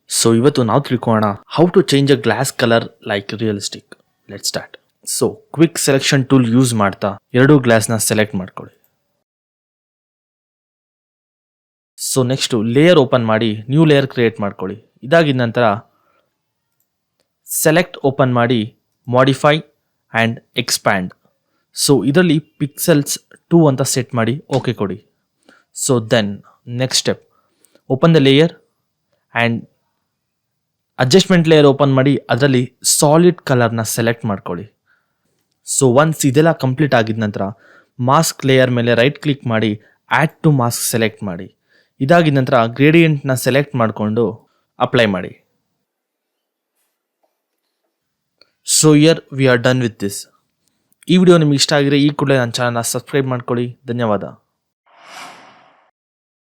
So ಇವತ್ತು ನಾವು ತಿಳ್ಕೊಳ್ಳೋಣ how to change a glass colour like realistic. Let start. So quick selection tool use ಮಾಡ್ತಾ ಎರಡೂ ಗ್ಲಾಸ್ನ ಸೆಲೆಕ್ಟ್ ಮಾಡ್ಕೊಳ್ಳಿ. ಸೊ ನೆಕ್ಸ್ಟು ಲೇಯರ್ ಓಪನ್ ಮಾಡಿ ನ್ಯೂ ಲೇಯರ್ ಕ್ರಿಯೇಟ್ ಮಾಡ್ಕೊಳ್ಳಿ. ಇದಾಗಿದ ನಂತರ ಸೆಲೆಕ್ಟ್ ಓಪನ್ ಮಾಡಿ ಮಾಡಿಫೈ ಆ್ಯಂಡ್ ಎಕ್ಸ್ಪ್ಯಾಂಡ್. ಸೊ ಇದರಲ್ಲಿ ಪಿಕ್ಸೆಲ್ಸ್ 2 ಅಂತ ಸೆಟ್ ಮಾಡಿ ಓಕೆ ಕೊಡಿ. So then next step, open the layer and adjustment layer open ಮಾಡಿ ಅದರಲ್ಲಿ ಸಾಲಿಡ್ ಕಲರ್ನ ಸೆಲೆಕ್ಟ್ ಮಾಡ್ಕೊಳ್ಳಿ. ಸೊ ಒನ್ಸ್ ಇದೆಲ್ಲ ಕಂಪ್ಲೀಟ್ ಆಗಿದ ನಂತರ ಮಾಸ್ಕ್ ಲೇಯರ್ ಮೇಲೆ ರೈಟ್ ಕ್ಲಿಕ್ ಮಾಡಿ ಆ್ಯಡ್ ಟು ಮಾಸ್ಕ್ ಸೆಲೆಕ್ಟ್ ಮಾಡಿ. ಇದಾಗಿದ ನಂತರ ಗ್ರೇಡಿಯಂಟ್ನ ಸೆಲೆಕ್ಟ್ ಮಾಡಿಕೊಂಡು ಅಪ್ಲೈ ಮಾಡಿ. So here we are done with this. ಈ ವಿಡಿಯೋ ನಿಮ್ಗೆ ಇಷ್ಟ ಆಗಿದ್ರೆ ಈ ಕೂಡಲೇ ನನ್ನ ಚಾನಲ್ನ ಸಬ್ಸ್ಕ್ರೈಬ್ ಮಾಡ್ಕೊಳ್ಳಿ. ಧನ್ಯವಾದ.